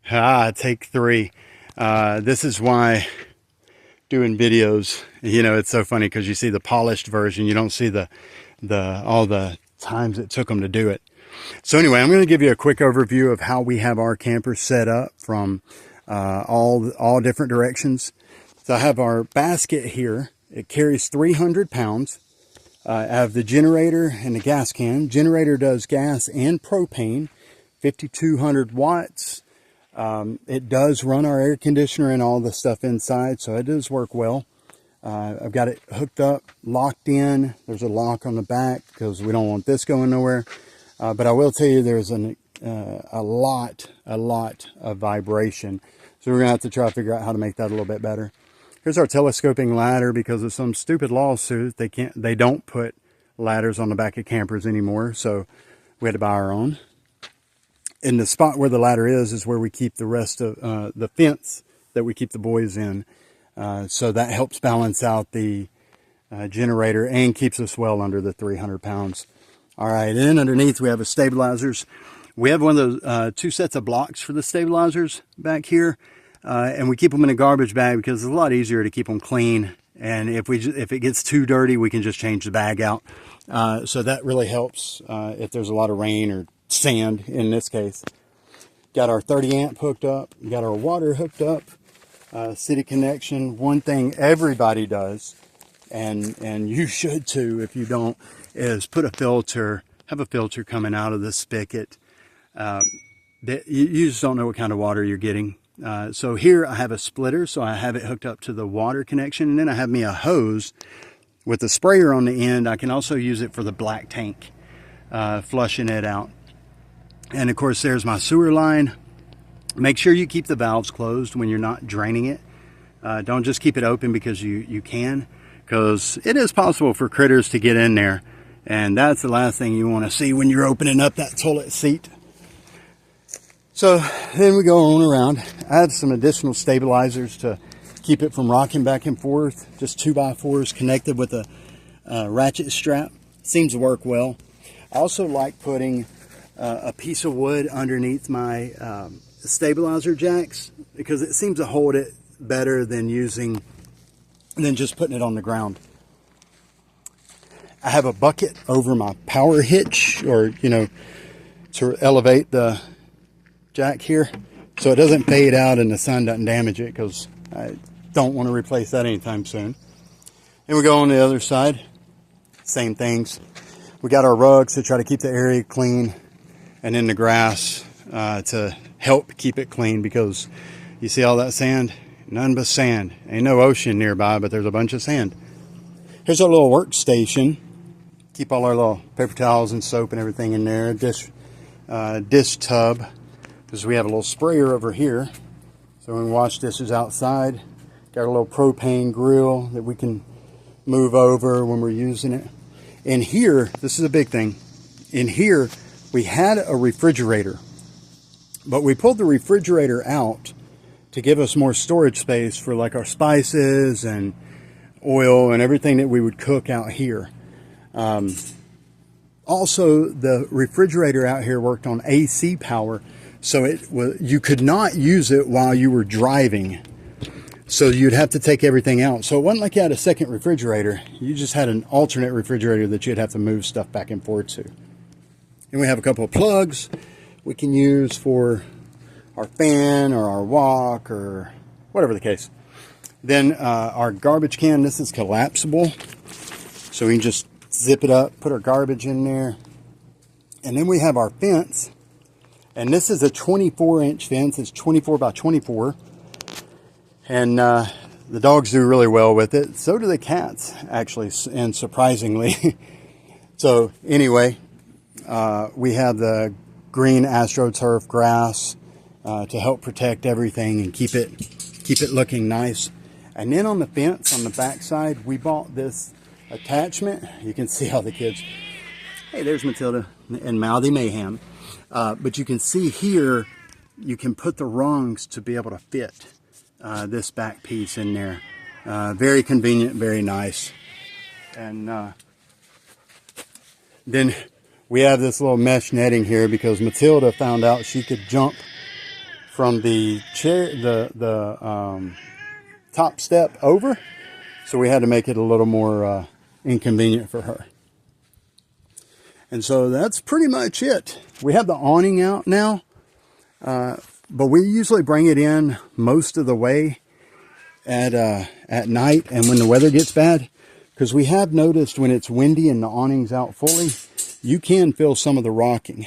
Take three. This is why doing videos, it's so funny because you see the polished version. You don't see all the times it took them to do it. So anyway, I'm going to give you a quick overview of how we have our camper set up from all different directions. So I have our basket here. It carries 300 pounds. I have the generator and the gas can. Generator does gas and propane, 5,200 watts. It does run our air conditioner and all the stuff inside, so it does work well. I've got it hooked up, locked in. There's a lock on the back because we don't want this going nowhere. But I will tell you there's a lot of vibration. So we're going to have to try to figure out how to make that a little bit better. Here's our telescoping ladder. Because of some stupid lawsuit, they don't put ladders on the back of campers anymore. So we had to buy our own. In the spot where the ladder is where we keep the rest of the fence that we keep the boys in. So that helps balance out the generator and keeps us well under the 300 pounds. All right, and underneath we have the stabilizers. We have one of those two sets of blocks for the stabilizers back here. And we keep them in a garbage bag because it's a lot easier to keep them clean. And if it gets too dirty, we can just change the bag out. So that really helps if there's a lot of rain or sand in this case. Got our 30 amp hooked up. Got our water hooked up. City connection. One thing everybody does, and you should too if you don't, is have a filter coming out of the spigot. You just don't know what kind of water you're getting. So here I have a splitter, so I have it hooked up to the water connection, and then I have me a hose with a sprayer on the end. I can also use it for the black tank, flushing it out. And of course there's my sewer line. Make sure you keep the valves closed when you're not draining it. Don't just keep it open because you can, because it is possible for critters to get in there, and that's the last thing you want to see when you're opening up that toilet seat. So then we go on around. I have some additional stabilizers to keep it from rocking back and forth. Just 2x4s connected with a ratchet strap. Seems to work well. I also like putting a piece of wood underneath my stabilizer jacks because it seems to hold it better than just putting it on the ground. I have a bucket over my power hitch, or to elevate the jack here so it doesn't fade out and the sun doesn't damage it, because I don't want to replace that anytime soon. And we go on the other side, same things. We got our rugs to try to keep the area clean, and then the grass to help keep it clean, because you see all that sand? None but sand. Ain't no ocean nearby, but there's a bunch of sand. Here's our little workstation. Keep all our little paper towels and soap and everything in there. Dish tub, because we have a little sprayer over here, so we can wash dishes outside. Got a little propane grill that we can move over when we're using it. In here, this is a big thing. In here, we had a refrigerator, but we pulled the refrigerator out to give us more storage space for like our spices and oil and everything that we would cook out here. Also, the refrigerator out here worked on AC power, so you could not use it while you were driving. So you'd have to take everything out. So it wasn't like you had a second refrigerator. You just had an alternate refrigerator that you'd have to move stuff back and forth to. And we have a couple of plugs we can use for our fan or our wok or whatever the case. Then our garbage can, this is collapsible, so we can just zip it up, put our garbage in there. And then we have our fence, and this is a 24-inch fence. It's 24 by 24, and the dogs do really well with it. So do the cats, actually, and surprisingly. So anyway, we have the green AstroTurf grass to help protect everything and keep it looking nice. And then on the fence on the back side, we bought this attachment. You can see all the kids. Hey, there's Matilda and Mouthy Mayhem. But you can see here, you can put the rungs to be able to fit this back piece in there. Very convenient, very nice. And then we have this little mesh netting here because Matilda found out she could jump from the chair, top step over. So we had to make it a little more inconvenient for her. And so that's pretty much it. We have the awning out now, but we usually bring it in most of the way at night and when the weather gets bad, because we have noticed when it's windy and the awning's out fully, you can feel some of the rocking.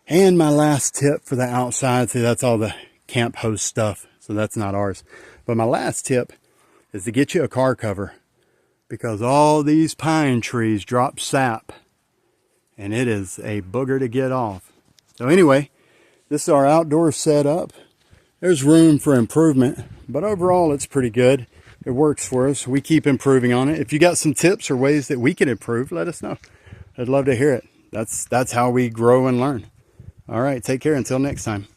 And my last tip for the outside, see, that's all the camp host stuff, so that's not ours. But my last tip is to get you a car cover, because all these pine trees drop sap and it is a booger to get off. So anyway, this is our outdoor setup. There's room for improvement, but overall it's pretty good. It works for us. We keep improving on it. If you got some tips or ways that we can improve, let us know. I'd love to hear it. That's how we grow and learn. All right, take care until next time.